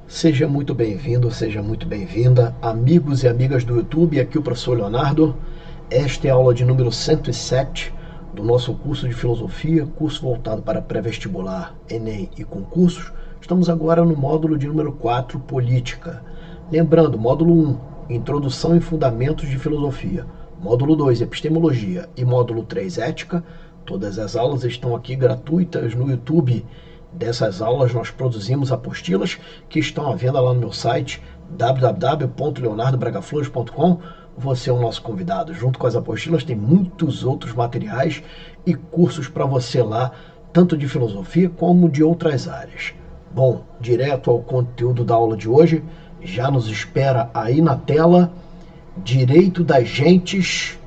Seja muito bem-vindo, seja muito bem-vinda, amigos e amigas do YouTube, aqui o professor Leonardo. Esta é a aula de número 107 do nosso curso de Filosofia, curso voltado para pré-vestibular, Enem e concursos. Estamos agora no módulo de número 4, Política. Lembrando, módulo 1, Introdução e Fundamentos de Filosofia. Módulo 2, Epistemologia e módulo 3, Ética. Todas as aulas estão aqui gratuitas no YouTube. Dessas aulas nós produzimos apostilas que estão à venda lá no meu site www.leonardobragaflores.com. Você é o nosso convidado. Junto com as apostilas tem muitos outros materiais e cursos para você lá, tanto de filosofia como de outras áreas. Bom, direto ao conteúdo da aula de hoje, já nos espera aí na tela Direito das Gentes,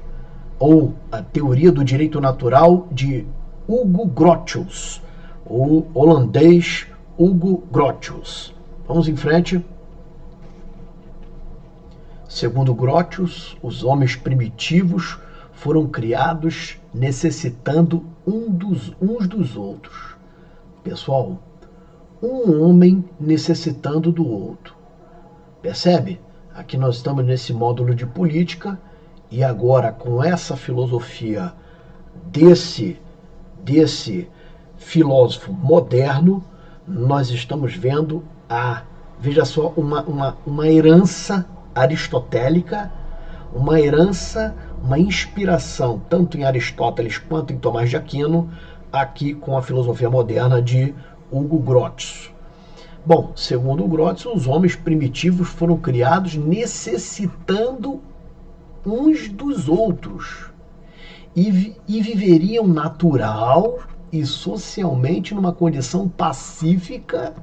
ou a Teoria do Direito Natural de Hugo Grotius, o holandês Hugo Grotius. Vamos em frente. Segundo Grotius, os homens primitivos foram criados necessitando uns dos outros. Pessoal, um homem necessitando do outro. Percebe? Aqui nós estamos nesse módulo de política e agora com essa filosofia desse filósofo moderno, nós estamos vendo veja só, uma herança aristotélica, uma herança, uma inspiração, tanto em Aristóteles quanto em Tomás de Aquino, aqui com a filosofia moderna de Hugo Grotius. Bom, segundo Grotius, os homens primitivos foram criados necessitando uns dos outros e viveriam natural e socialmente numa condição pacífica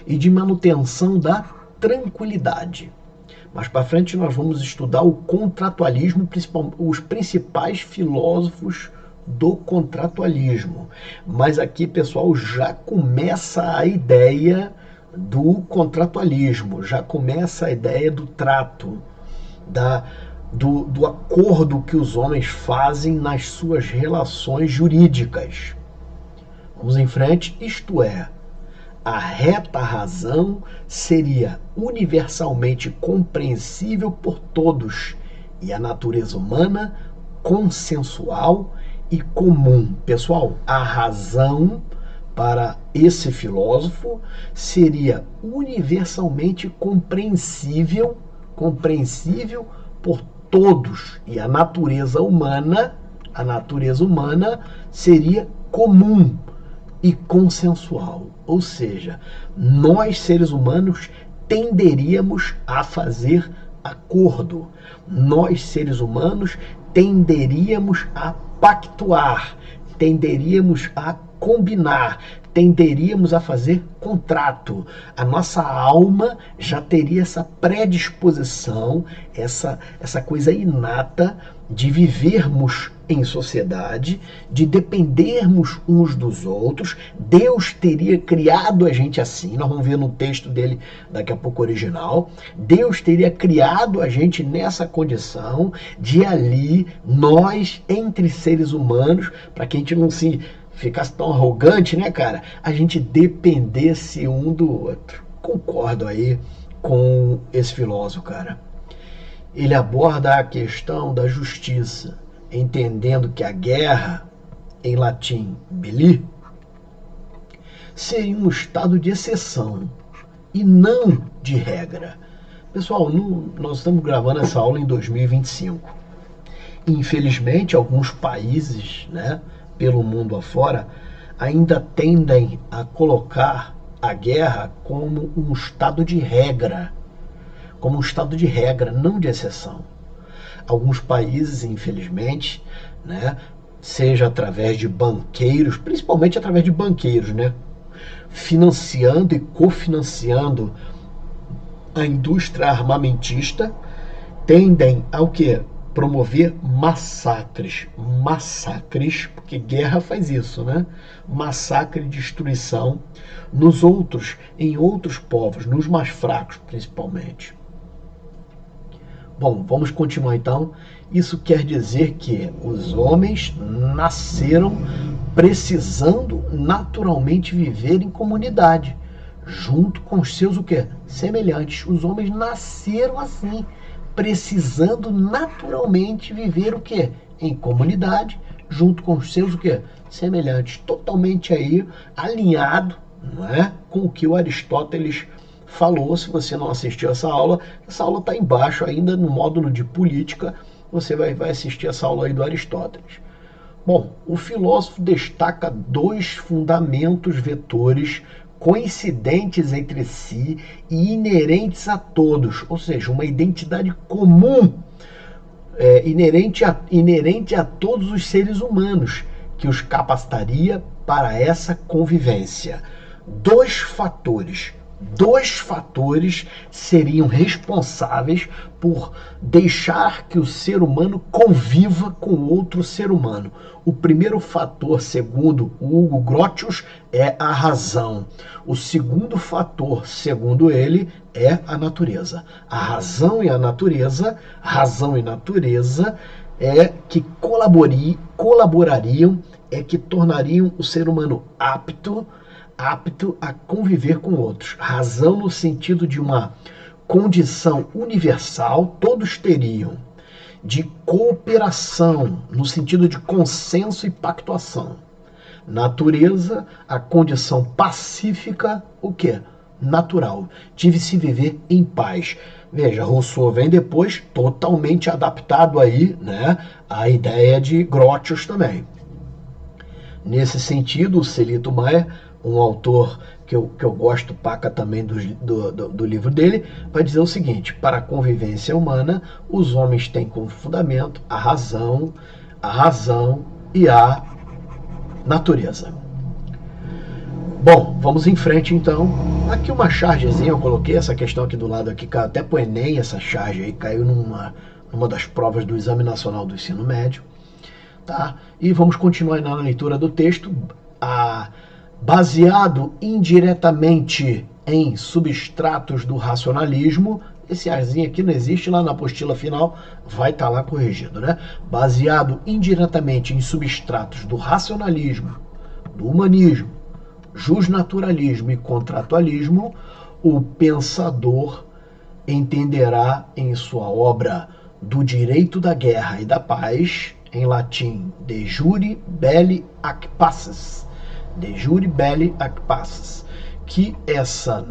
e de manutenção da tranquilidade. Mais para frente nós vamos estudar o contratualismo, os principais filósofos do contratualismo. Mas aqui, pessoal, já começa a ideia do contratualismo, já começa a ideia do trato, do acordo que os homens fazem nas suas relações jurídicas. Vamos em frente, isto é, a reta razão seria universalmente compreensível por todos e a natureza humana consensual e comum. Pessoal, a razão para esse filósofo seria universalmente compreensível por todos e a natureza humana seria comum e consensual, ou seja, nós seres humanos tenderíamos a fazer acordo, nós seres humanos tenderíamos a pactuar, tenderíamos a combinar, tenderíamos a fazer contrato. A nossa alma já teria essa predisposição, essa coisa inata de vivermos em sociedade, de dependermos uns dos outros. Deus teria criado a gente assim, nós vamos ver no texto dele daqui a pouco original. Deus teria criado a gente nessa condição de ali, nós, entre seres humanos, para que a gente não se ficasse tão arrogante, né, cara? A gente dependesse um do outro. Concordo aí com esse filósofo, cara. Ele aborda a questão da justiça, entendendo que a guerra, em latim, belli, seria um estado de exceção e não de regra. Pessoal, nós estamos gravando essa aula em 2025. Infelizmente, alguns países, né, pelo mundo afora, ainda tendem a colocar a guerra como um estado de regra, não de exceção. Alguns países, infelizmente, né, seja através de banqueiros, principalmente através de banqueiros, né, financiando e cofinanciando a indústria armamentista, tendem ao quê? Promover massacres, porque guerra faz isso, né? Massacre e destruição em outros povos, nos mais fracos principalmente. Bom, vamos continuar então. Isso quer dizer que os homens nasceram precisando naturalmente viver em comunidade, junto com os seus o quê? Semelhantes. Os homens nasceram assim, precisando naturalmente viver o quê? Em comunidade, junto com os seus o quê? Semelhantes. Totalmente aí alinhado, não é? Com o que o Aristóteles falou. Se você não assistiu essa aula está embaixo ainda no módulo de política, você vai assistir essa aula aí do Aristóteles. Bom, o filósofo destaca dois fundamentos vetores coincidentes entre si e inerentes a todos, ou seja, uma identidade comum, inerente a todos os seres humanos, que os capacitaria para essa convivência. Dois fatores seriam responsáveis por deixar que o ser humano conviva com outro ser humano. O primeiro fator, segundo o Hugo Grotius, é a razão. O segundo fator, segundo ele, é a natureza. A razão e natureza é que colaborariam, é que tornariam o ser humano apto a conviver com outros. Razão no sentido de uma condição universal, todos teriam, de cooperação, no sentido de consenso e pactuação. Natureza, a condição pacífica, o quê? Natural, de se viver em paz. Veja, Rousseau vem depois totalmente adaptado aí, né, à ideia de Grotius também. Nesse sentido, o Celito Maia, um autor que eu gosto paca também do livro dele, vai dizer o seguinte: para a convivência humana, os homens têm como fundamento a razão e a natureza. Bom, vamos em frente então. Aqui uma chargezinha, eu coloquei essa questão aqui do lado, aqui, até pro Enem, essa charge aí caiu numa das provas do Exame Nacional do Ensino Médio. Tá? E vamos continuar na leitura do texto. Baseado indiretamente em substratos do racionalismo, esse arzinho aqui não existe, lá na apostila final vai estar lá corrigido, né? Baseado indiretamente em substratos do racionalismo, do humanismo, justnaturalismo e contratualismo, o pensador entenderá em sua obra Do Direito da Guerra e da Paz, em latim, De Jure Belli Ac Passes, De Jure Belli Ac Passes, que essa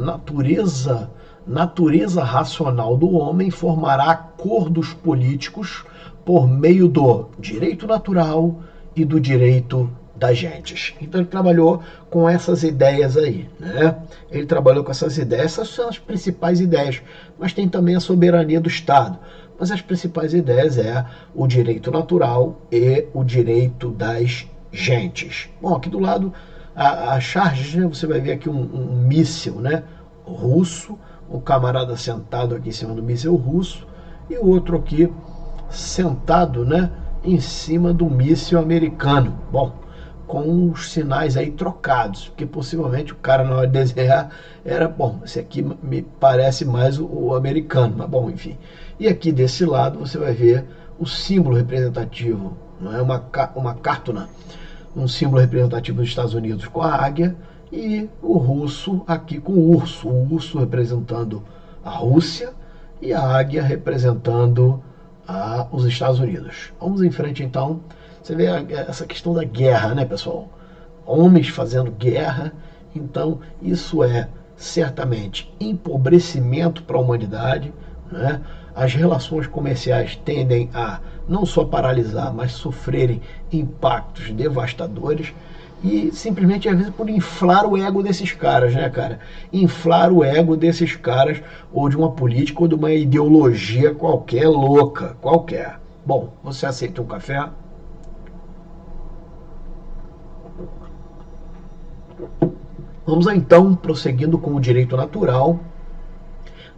natureza racional do homem formará acordos políticos por meio do direito natural e do direito das gentes. Então ele trabalhou com essas ideias aí, né? Ele trabalhou com essas ideias, essas são as principais ideias, mas tem também a soberania do Estado. Mas as principais ideias é o direito natural e o direito das gentes. Bom, aqui do lado, a charge, né, você vai ver aqui um míssil, né, russo, o camarada sentado aqui em cima do míssil russo, e o outro aqui sentado, né, em cima do míssil americano. Bom, com os sinais aí trocados, porque possivelmente o cara na hora de desenhar era, bom, esse aqui me parece mais o americano, mas bom, enfim. E aqui desse lado você vai ver o símbolo representativo, não é uma cártona, um símbolo representativo dos Estados Unidos com a águia, e o russo aqui com o urso representando a Rússia e a águia representando os Estados Unidos. Vamos em frente então. Você vê essa questão da guerra, né, pessoal? Homens fazendo guerra, então isso é certamente empobrecimento para a humanidade, né? As relações comerciais tendem a não só paralisar, mas sofrerem impactos devastadores, e simplesmente às vezes por inflar o ego desses caras, né, cara? Inflar o ego desses caras, ou de uma política, ou de uma ideologia qualquer, louca, qualquer. Bom, você aceita um café? Vamos então prosseguindo com o direito natural,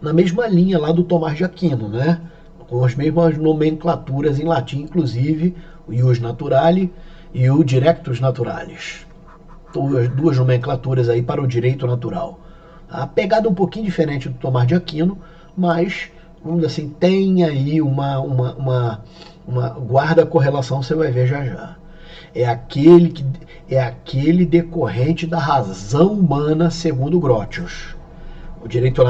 na mesma linha lá do Tomás de Aquino, né? Com as mesmas nomenclaturas em latim, inclusive o ius naturale e o directus naturalis. Duas nomenclaturas aí para o direito natural. A pegada um pouquinho diferente do Tomás de Aquino, mas, vamos dizer assim, tem aí uma guarda correlação, você vai ver já já. É aquele decorrente da razão humana, segundo Grotius. O direito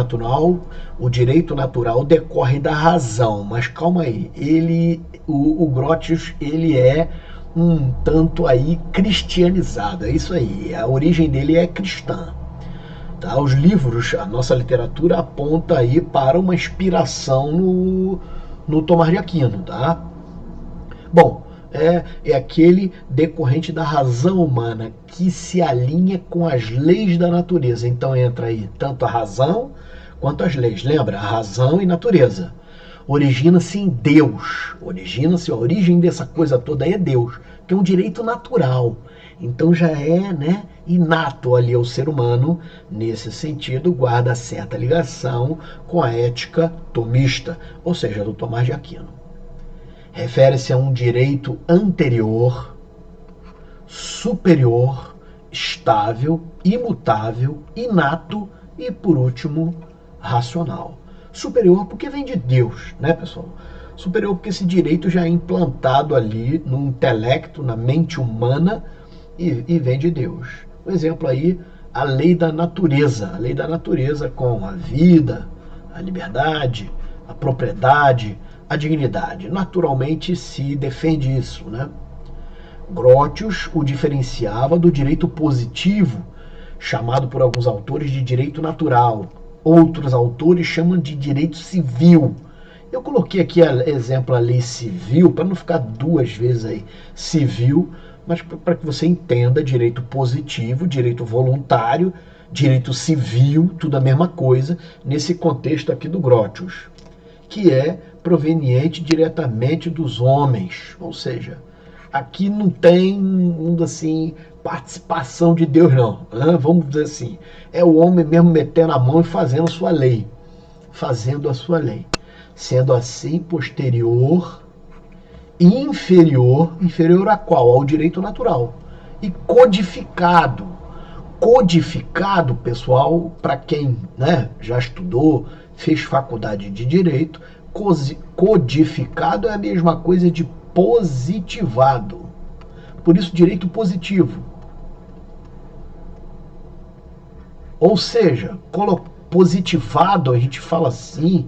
natural decorre da razão, mas calma aí, o Grotius, ele é um tanto aí cristianizado, é isso aí, a origem dele é cristã. Tá? Os livros, a nossa literatura aponta aí para uma inspiração no Tomás de Aquino, tá? Bom, é aquele decorrente da razão humana que se alinha com as leis da natureza. Então entra aí tanto a razão quanto as leis. Lembra? A razão e natureza. Origina-se em Deus. A origem dessa coisa toda é Deus, que é um direito natural. Então já é, né, inato ali ao ser humano, nesse sentido, guarda certa ligação com a ética tomista, ou seja, do Tomás de Aquino. Refere-se a um direito anterior, superior, estável, imutável, inato e, por último, racional. Superior porque vem de Deus, né, pessoal? Superior porque esse direito já é implantado ali no intelecto, na mente humana e vem de Deus. Um exemplo aí, a lei da natureza. A lei da natureza com a vida, a liberdade, a propriedade, a dignidade. Naturalmente se defende isso, né? Grotius o diferenciava do direito positivo, chamado por alguns autores de direito natural. Outros autores chamam de direito civil. Eu coloquei aqui exemplo a lei civil, para não ficar duas vezes aí, civil, mas para que você entenda direito positivo, direito voluntário, direito civil, tudo a mesma coisa, nesse contexto aqui do Grotius, que é proveniente diretamente dos homens, ou seja, aqui não tem assim, participação de Deus não, né? Vamos dizer assim, é o homem mesmo metendo a mão e fazendo a sua lei, sendo assim posterior, inferior a qual? Ao direito natural, e codificado, pessoal, para quem, né, já estudou, fez faculdade de direito, codificado é a mesma coisa de positivado. Por isso, direito positivo. Ou seja, positivado, a gente fala assim,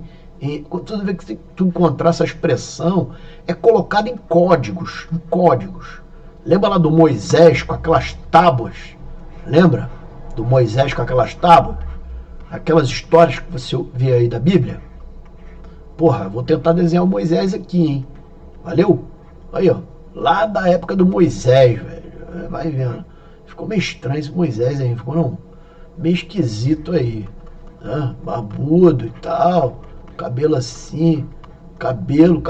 toda vez que tu encontrar essa expressão, é colocado em códigos. Lembra lá do Moisés com aquelas tábuas? Lembra do Moisés com aquelas tábuas? Aquelas histórias que você vê aí da Bíblia? Porra, vou tentar desenhar o Moisés aqui, hein? Valeu? Aí, ó. Lá da época do Moisés, velho. Vai vendo. Ficou meio estranho esse Moisés aí. Ficou não? Meio esquisito aí. Né? Barbudo e tal. Cabelo assim. Cabelo.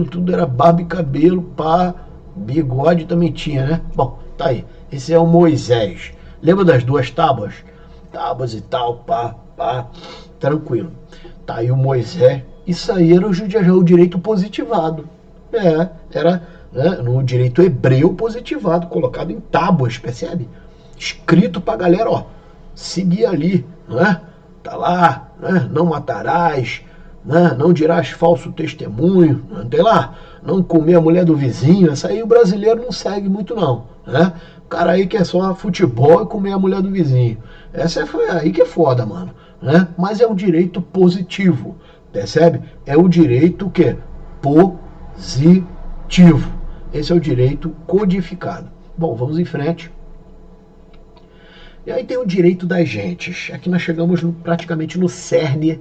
Tudo era barba e cabelo. Pá. Bigode também tinha, né? Bom, tá aí. Esse é o Moisés. Lembra das duas tábuas? Tábuas e tal. Pá. Tranquilo. Tá aí o Moisés. Isso aí era o direito positivado. Era, né, no direito hebreu positivado, colocado em tábuas, percebe? Escrito pra galera, ó, seguir ali, né? Tá lá, né? Não matarás, né? Não dirás falso testemunho, não tem lá? Não comer a mulher do vizinho. Essa aí o brasileiro não segue muito não, né? O cara aí que é só futebol e comer a mulher do vizinho. Essa foi aí que é foda, mano, né? Mas é um direito positivo. Percebe? É o direito que? Positivo. Esse é o direito codificado. Bom, vamos em frente. E aí tem o direito das gentes. Aqui nós chegamos praticamente no cerne,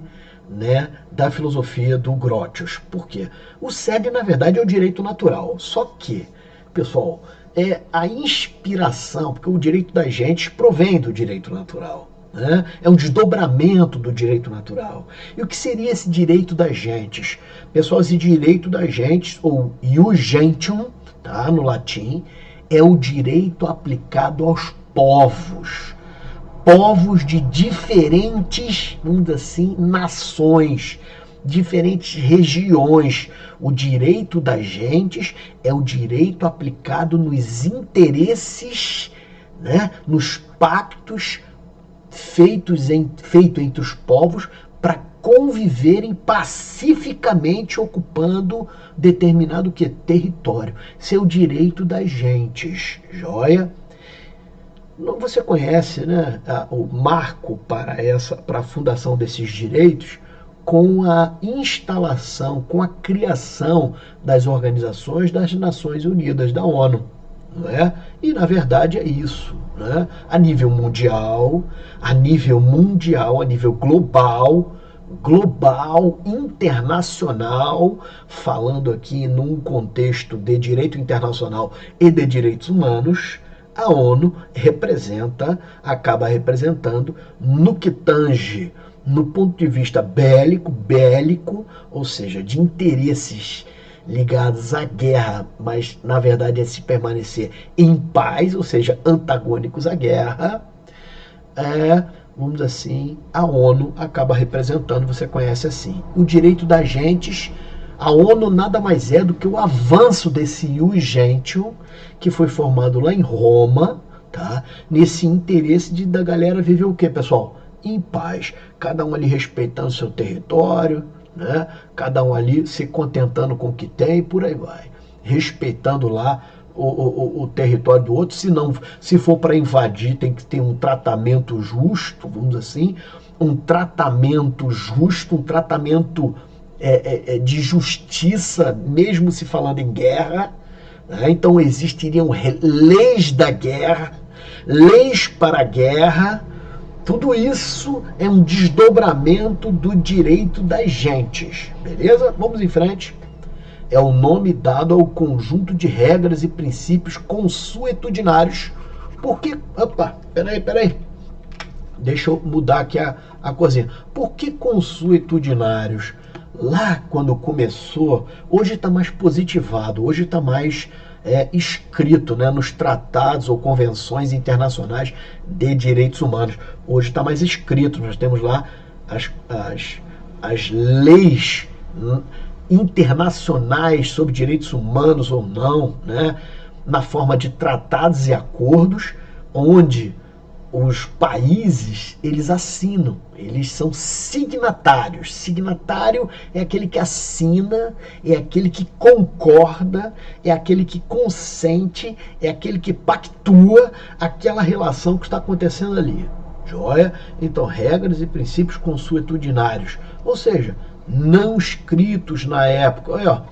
né, da filosofia do Grotius. Por quê? O cerne, na verdade, é o direito natural. Só que, pessoal, é a inspiração, porque o direito das gentes provém do direito natural. Né? É um desdobramento do direito natural. E o que seria esse direito das gentes? Pessoal, esse direito das gentes, ou ius gentium, tá, no latim, é o direito aplicado aos povos. Povos de diferentes, vamos dizer assim, nações, diferentes regiões. O direito das gentes é o direito aplicado nos interesses, né, nos pactos feito entre os povos para conviverem pacificamente ocupando determinado território. Isso é o direito das gentes, joia? Você conhece, né, o marco para a fundação desses direitos com a instalação, com a criação das organizações das Nações Unidas, da ONU. Não é? E na verdade é isso, né? A nível mundial, a nível global, internacional, falando aqui num contexto de direito internacional e de direitos humanos, a ONU acaba representando no que tange, no ponto de vista bélico, ou seja, de interesses ligados à guerra, mas na verdade é se permanecer em paz, ou seja, antagônicos à guerra, vamos dizer assim, a ONU acaba representando, você conhece assim, o direito das gentes. A ONU nada mais é do que o avanço desse ius gentium, que foi formado lá em Roma, tá? Nesse interesse da galera viver o quê, pessoal? Em paz, cada um ali respeitando seu território, né? Cada um ali se contentando com o que tem e por aí vai, respeitando lá o território do outro. Se for para invadir, tem que ter um tratamento justo, vamos dizer assim, um tratamento justo, um tratamento de justiça, mesmo se falando em guerra, né? Então existiriam leis da guerra, leis para a guerra. Tudo isso é um desdobramento do direito das gentes, beleza? Vamos em frente. É o nome dado ao conjunto de regras e princípios consuetudinários. Porque, peraí. Deixa eu mudar aqui a coisinha. Por que consuetudinários? Lá quando começou, hoje está mais positivado, hoje está mais escrito, né, nos tratados ou convenções internacionais de direitos humanos. Hoje está mais escrito, nós temos lá as leis internacionais sobre direitos humanos ou não, né, na forma de tratados e acordos, onde os países, eles assinam, eles são signatários. Signatário é aquele que assina, é aquele que concorda, é aquele que consente, é aquele que pactua aquela relação que está acontecendo ali. Joia? Então, regras e princípios consuetudinários, ou seja, não escritos na época, olha,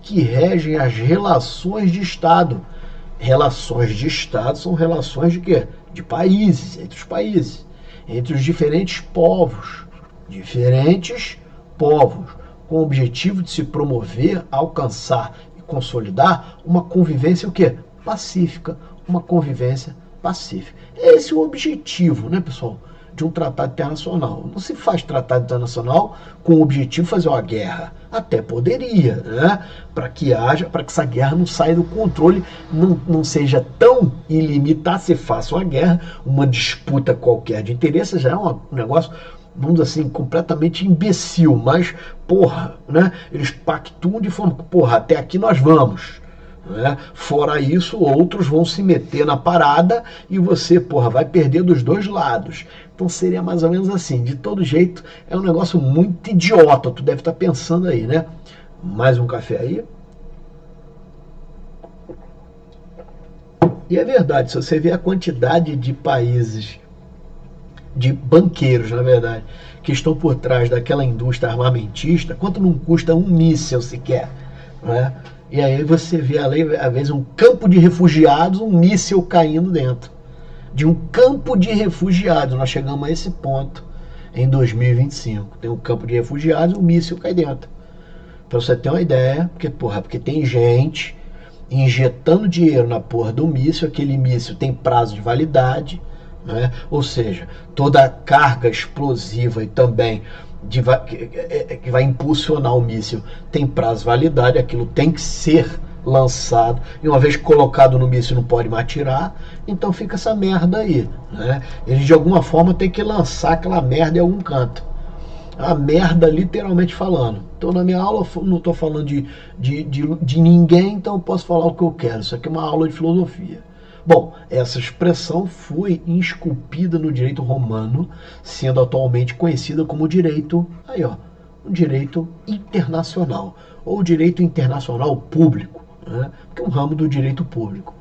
que regem as relações de Estado. Relações de Estado são relações de quê? De países, entre os diferentes povos, com o objetivo de se promover, alcançar e consolidar uma convivência o quê? Pacífica, uma convivência pacífica. Esse é o objetivo, né, pessoal, de um tratado internacional. Não se faz tratado internacional com o objetivo de fazer uma guerra. Até poderia, né? Para que essa guerra não saia do controle, não seja tão ilimitada, se faça uma guerra, uma disputa qualquer de interesse, já é um negócio, vamos dizer assim, completamente imbecil, mas, né? Eles pactuam de forma, até aqui nós vamos. Né? Fora isso, outros vão se meter na parada e você, vai perder dos dois lados. Então seria mais ou menos assim. De todo jeito, é um negócio muito idiota. Tu deve estar pensando aí, né? Mais um café aí. E é verdade, se você vê a quantidade de países, de banqueiros, na verdade, que estão por trás daquela indústria armamentista, quanto não custa um míssil sequer, né? E aí você vê ali, às vezes, um campo de refugiados, um míssil caindo dentro. De um campo de refugiados. Nós chegamos a esse ponto em 2025. Tem um campo de refugiados, um míssil cai dentro. Pra você ter uma ideia, porque tem gente injetando dinheiro na do míssil, aquele míssil tem prazo de validade, né? Ou seja, toda a carga explosiva e também que vai impulsionar o míssil tem prazo de validade, aquilo tem que ser lançado, e uma vez colocado no míssil não pode mais tirar, então fica essa merda aí, né? Eles de alguma forma tem que lançar aquela merda em algum canto. A merda literalmente falando. Então na minha aula eu não estou falando de ninguém, então eu posso falar o que eu quero. Isso aqui é uma aula de filosofia. Bom, essa expressão foi esculpida no direito romano, sendo atualmente conhecida como direito, aí ó, um direito internacional, ou direito internacional público, né? Que é um ramo do direito público.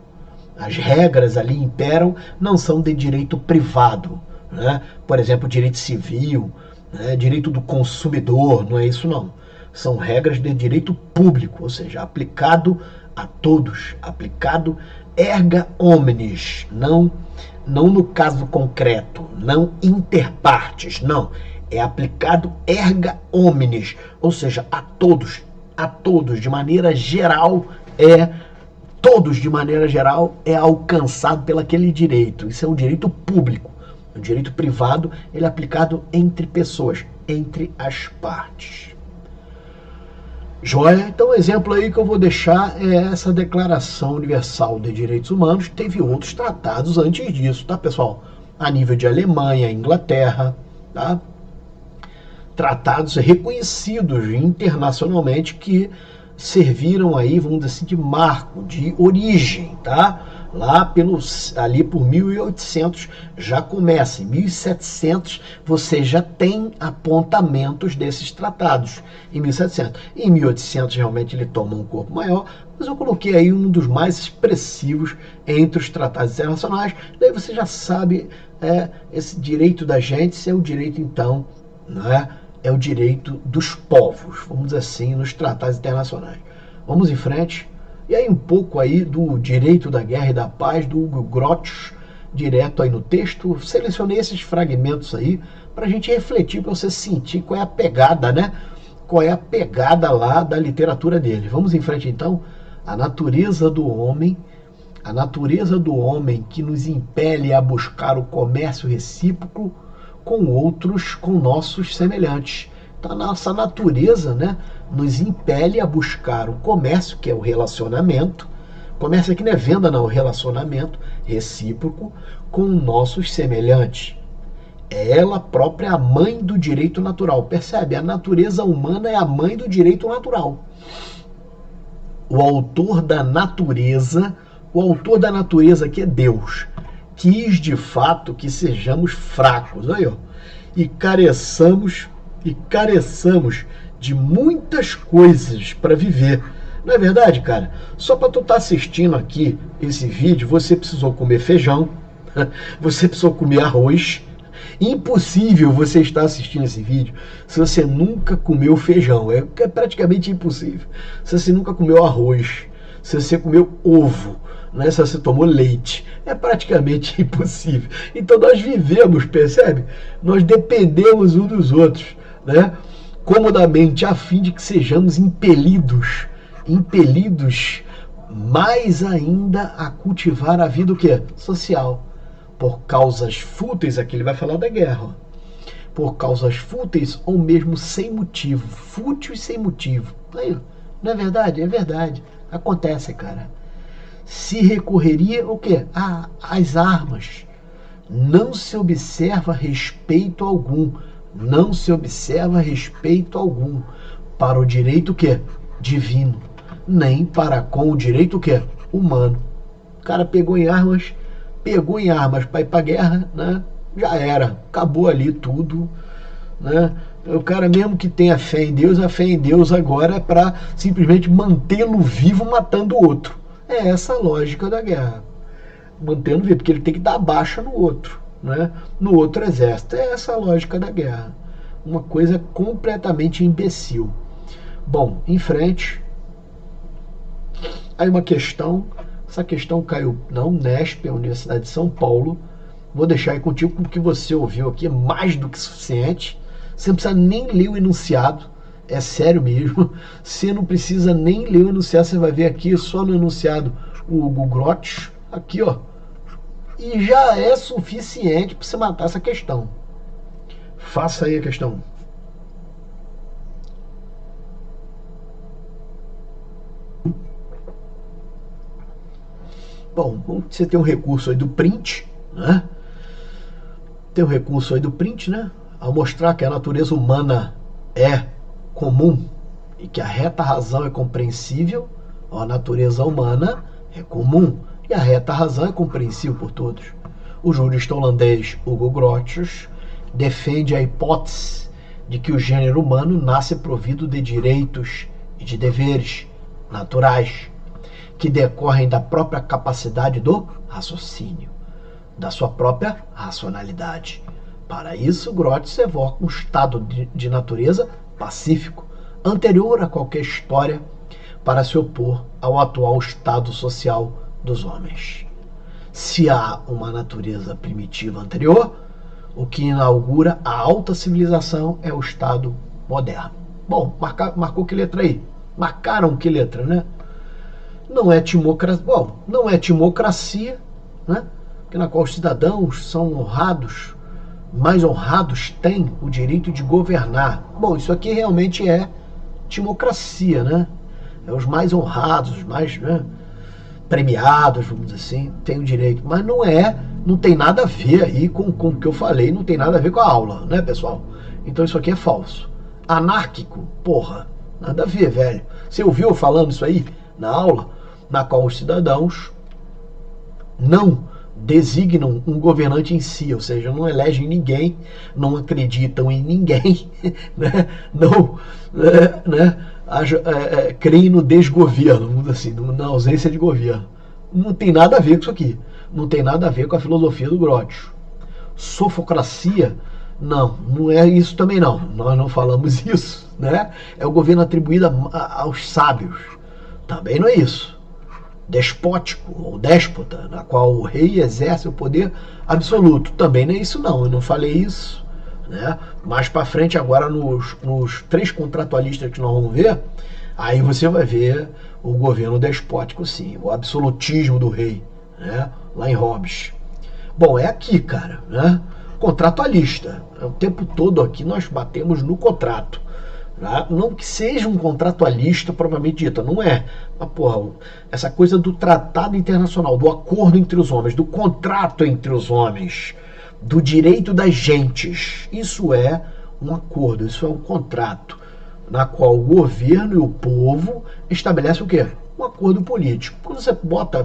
As regras ali imperam, não são de direito privado, né? Por exemplo, direito civil, né? Direito do consumidor, não é isso não. São regras de direito público, ou seja, aplicado a todos, aplicado erga omnes, não no caso concreto, não inter partes, não. É aplicado erga omnes, ou seja, a todos, de maneira geral, todos de maneira geral é alcançado pelo aquele direito. Isso é um direito público. O direito privado, ele é aplicado entre pessoas, entre as partes. Joia? Então, o exemplo aí que eu vou deixar é essa Declaração Universal de Direitos Humanos. Teve outros tratados antes disso, tá, pessoal? A nível de Alemanha, Inglaterra, tá? Tratados reconhecidos internacionalmente que serviram aí, vamos dizer assim, de marco, de origem, tá? Ali por 1800 já começa, em 1700 você já tem apontamentos desses tratados, em 1700. Em 1800 realmente ele toma um corpo maior, mas eu coloquei aí um dos mais expressivos entre os tratados internacionais. Daí você já sabe, esse direito da gente é o direito então, né? É o direito dos povos, vamos dizer assim, nos tratados internacionais. Vamos em frente. E aí um pouco aí do direito da guerra e da paz, do Hugo Grotius, direto aí no texto. Selecionei esses fragmentos aí para a gente refletir, para você sentir qual é a pegada, né? Qual é a pegada lá da literatura dele. Vamos em frente então. A natureza do homem que nos impele a buscar o comércio recíproco com outros, com nossos semelhantes. Então, a nossa natureza, né, nos impele a buscar o comércio, que é o relacionamento. Comércio aqui não é venda, não, é o relacionamento recíproco com nossos semelhantes. É ela própria a mãe do direito natural. Percebe? A natureza humana é a mãe do direito natural. O autor da natureza aqui é Deus. Quis de fato que sejamos fracos, olha, e careçamos de muitas coisas para viver. Não é verdade, cara? Só para tu estar assistindo aqui esse vídeo, você precisou comer feijão, você precisou comer arroz. Impossível você estar assistindo esse vídeo se você nunca comeu feijão. É praticamente impossível. Se você nunca comeu arroz, se você comeu ovo, né, se você tomou leite, é praticamente impossível. Então nós vivemos, percebe? Nós dependemos uns dos outros, né, comodamente, a fim de que sejamos impelidos mais ainda a cultivar a vida o quê? Social. Por causas fúteis, aqui ele vai falar da guerra. Por causas fúteis ou mesmo sem motivo. Fútil e sem motivo. Aí, não é verdade? É verdade. Acontece, cara. Se recorreria o quê? Às armas. Não se observa respeito algum. Não se observa respeito algum para o direito o quê? Divino. Nem para com o direito o quê? Humano. O cara pegou em armas para ir para a guerra, né? Já era, acabou ali tudo, né? O cara mesmo que tenha fé em Deus, a fé em Deus agora é para simplesmente mantê-lo vivo matando o outro. É essa a lógica da guerra. Mantendo vivo, porque ele tem que dar baixa no outro, né? No outro exército. É essa a lógica da guerra. Uma coisa completamente imbecil. Bom, em frente. Aí uma questão. Essa questão caiu na Unesp, a Universidade de São Paulo. Vou deixar aí contigo, com o que você ouviu aqui é mais do que suficiente. Você não precisa nem ler o enunciado, é sério mesmo. Você não precisa nem ler o enunciado, você vai ver aqui só no enunciado o Hugo Grotius, aqui ó. E já é suficiente para você matar essa questão. Faça aí a questão. Bom, você tem um recurso aí do print, né? Tem um recurso aí do print, né? Ao mostrar que a natureza humana é comum e que a reta razão é compreensível, a natureza humana é comum E a reta razão é compreensível por todos. O jurista holandês Hugo Grotius defende a hipótese de que o gênero humano nasce provido de direitos e de deveres naturais, que decorrem da própria capacidade do raciocínio, da sua própria racionalidade. Para isso, Grotius evoca um estado de natureza pacífico, anterior a qualquer história, para se opor ao atual estado social dos homens. Se há uma natureza primitiva anterior, o que inaugura a alta civilização é o estado moderno. Bom, marcou que letra aí? Marcaram que letra, né? Não é timocracia, bom, não é timocracia, né? Que na qual os cidadãos são honrados, mais honrados têm o direito de governar. Bom, isso aqui realmente é timocracia, né? É os mais honrados, os mais, né, premiados, vamos dizer assim, têm o direito. Mas não tem nada a ver aí com o que eu falei, não tem nada a ver com a aula, né, pessoal? Então isso aqui é falso. Anárquico, porra, nada a ver, velho. Você ouviu falando isso aí na aula, na qual os cidadãos não designam um governante em si, ou seja, não elegem ninguém, não acreditam em ninguém, né? Não, né? Creem no desgoverno, assim, na ausência de governo. Não tem nada a ver com isso aqui. Não tem nada a ver com a filosofia do Grotius. Sofocracia, não é isso também não. Nós não falamos isso, né? É o governo atribuído aos sábios. Também não é isso. Despótico ou déspota, na qual o rei exerce o poder absoluto. Também não é isso não, eu não falei isso, né? Mais para frente agora nos três contratualistas que nós vamos ver, aí você vai ver o governo despótico sim, o absolutismo do rei, né? Lá em Hobbes. Bom, é aqui, cara, né? Contratualista, o tempo todo aqui nós batemos no contrato. Não que seja um contratualista propriamente dito, não é. Mas, porra, essa coisa do tratado internacional, do acordo entre os homens, do contrato entre os homens, do direito das gentes, isso é um acordo, isso é um contrato, na qual o governo e o povo estabelecem o quê? Um acordo político. Quando você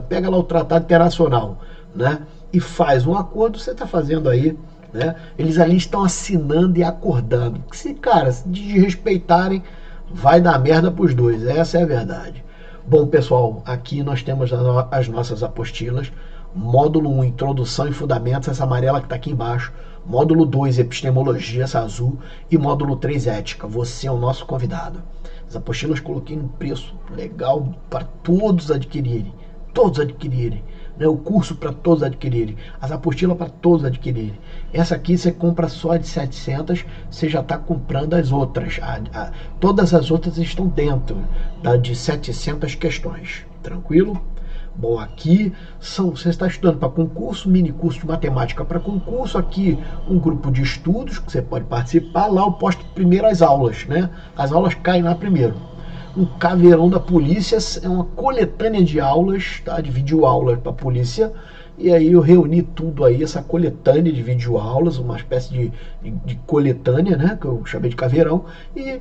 pega lá o tratado internacional, né, e faz um acordo, você está fazendo aí, né? Eles ali estão assinando e acordando. Se, cara, se desrespeitarem, vai dar merda pros dois. Essa é a verdade. Bom, pessoal, aqui nós temos as nossas apostilas. Módulo 1, Introdução e Fundamentos, essa amarela que está aqui embaixo. Módulo 2, Epistemologia, essa azul. E módulo 3, Ética. Você é o nosso convidado. As apostilas coloquei um preço legal para todos adquirirem. Todos adquirirem. O curso para todos adquirirem, as apostilas para todos adquirirem. Essa aqui você compra só de 700, você já está comprando as outras. Todas as outras estão dentro de 700 questões. Tranquilo? Bom, aqui você está estudando para concurso, mini curso de matemática para concurso, aqui um grupo de estudos que você pode participar. Lá eu posto primeiro as aulas, né? As aulas caem lá primeiro. Um caveirão da polícia, é uma coletânea de aulas, tá? De videoaulas para a polícia, e aí eu reuni tudo aí, essa coletânea de videoaulas, uma espécie de coletânea, né? Que eu chamei de caveirão, e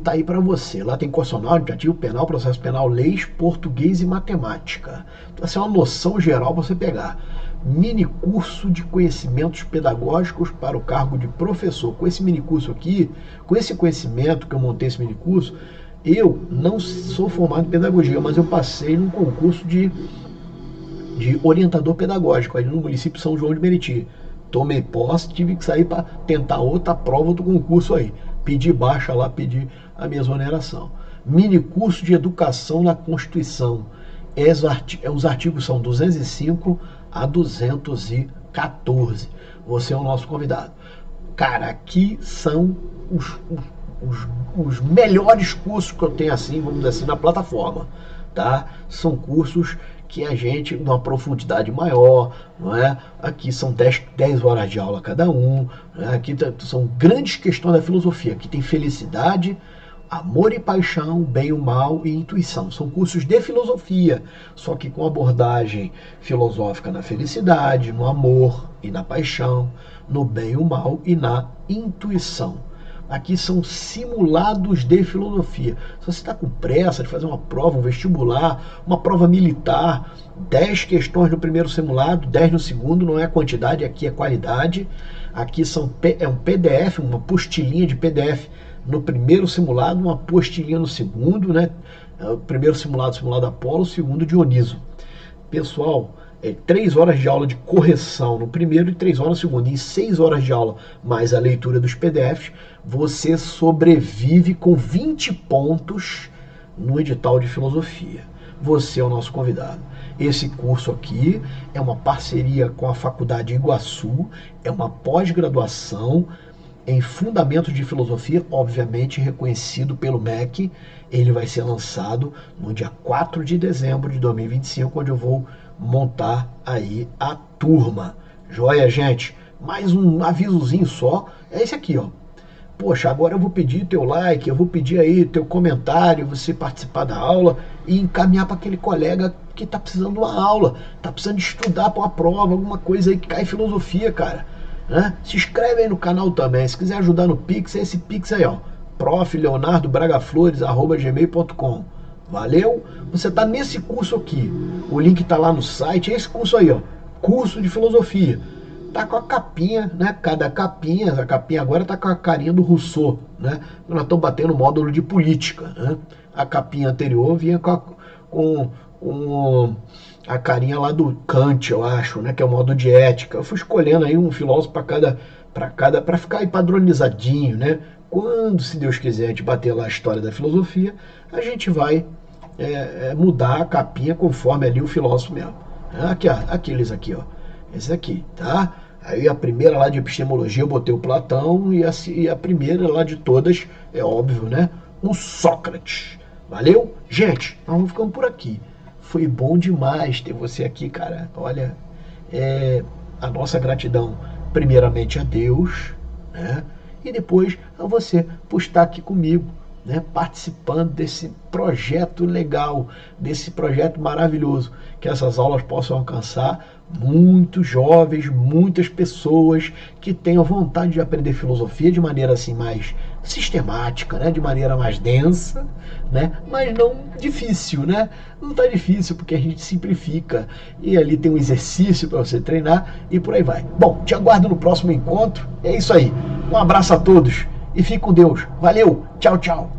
tá aí para você. Lá tem constitucional, administrativo, penal, processo penal, leis, português e matemática. Então essa é uma noção geral para você pegar. Mini curso de conhecimentos pedagógicos para o cargo de professor. Com esse mini curso aqui, com esse conhecimento que eu montei esse mini curso, eu não sou formado em pedagogia, mas eu passei num concurso de orientador pedagógico aí no município de São João de Meriti. Tomei posse, tive que sair para tentar outra prova do concurso aí. Pedi baixa lá, pedi a minha exoneração. Mini curso de educação na Constituição. Os artigos são 205 a 214. Você é o nosso convidado. Cara, aqui são os melhores cursos que eu tenho, assim, vamos dizer assim, na plataforma, tá? São cursos que a gente, numa profundidade maior, não é? Aqui são 10 horas de aula cada um, né? Aqui são grandes questões da filosofia. Aqui tem felicidade, amor e paixão, bem e o mal e intuição. São cursos de filosofia, só que com abordagem filosófica na felicidade, no amor e na paixão, no bem e o mal e na intuição. Aqui são simulados de filosofia. Se você está com pressa de fazer uma prova, um vestibular, uma prova militar, 10 questões no primeiro simulado, 10 no segundo, não é quantidade, aqui é qualidade. Aqui é um PDF, uma apostilinha de PDF no primeiro simulado, uma apostilinha no segundo, né? O primeiro simulado Apolo, o segundo Dioniso. Pessoal, 3 horas de aula de correção no primeiro e 3 horas no segundo. Em 6 horas de aula, mais a leitura dos PDFs, você sobrevive com 20 pontos no edital de filosofia. Você é o nosso convidado. Esse curso aqui é uma parceria com a Faculdade Iguaçu, é uma pós-graduação em Fundamentos de Filosofia, obviamente reconhecido pelo MEC. Ele vai ser lançado no dia 4 de dezembro de 2025, onde eu vou montar aí a turma. Joia, gente? Mais um avisozinho só, é esse aqui, ó. Poxa, agora eu vou pedir teu like, eu vou pedir aí teu comentário, você participar da aula e encaminhar para aquele colega que tá precisando de uma aula, tá precisando estudar para uma prova, alguma coisa aí que cai em filosofia, cara. Né? Se inscreve aí no canal também. Se quiser ajudar no Pix, é esse Pix aí, ó. profleonardobragaflores@gmail.com. Valeu? Você tá nesse curso aqui. O link tá lá no site. É esse curso aí, ó. Curso de filosofia. Tá com a capinha, né? Cada capinha, a capinha agora tá com a carinha do Rousseau, né? Nós estamos batendo módulo de política, né? A capinha anterior vinha com a carinha lá do Kant, eu acho, né? Que é o modo de ética. Eu fui escolhendo aí um filósofo para ficar aí padronizadinho, né? Quando, se Deus quiser, a gente bater lá a história da filosofia, a gente vai mudar a capinha conforme ali o filósofo mesmo. Aqui, ó, aqueles aqui, ó. Esse aqui, tá? Aí a primeira lá de epistemologia eu botei o Platão e a primeira lá de todas, é óbvio, né? O Sócrates. Valeu? Gente, nós vamos ficando por aqui. Foi bom demais ter você aqui, cara. Olha, a nossa gratidão primeiramente a Deus, né? E depois a você por estar aqui comigo, né? Participando desse projeto legal, desse projeto maravilhoso, que essas aulas possam alcançar muitos jovens, muitas pessoas que tenham vontade de aprender filosofia de maneira assim mais sistemática, né? De maneira mais densa, né? Mas não difícil, né? Não tá difícil porque a gente simplifica e ali tem um exercício para você treinar e por aí vai. Bom, te aguardo no próximo encontro. É isso aí. Um abraço a todos e fique com Deus. Valeu, tchau, tchau.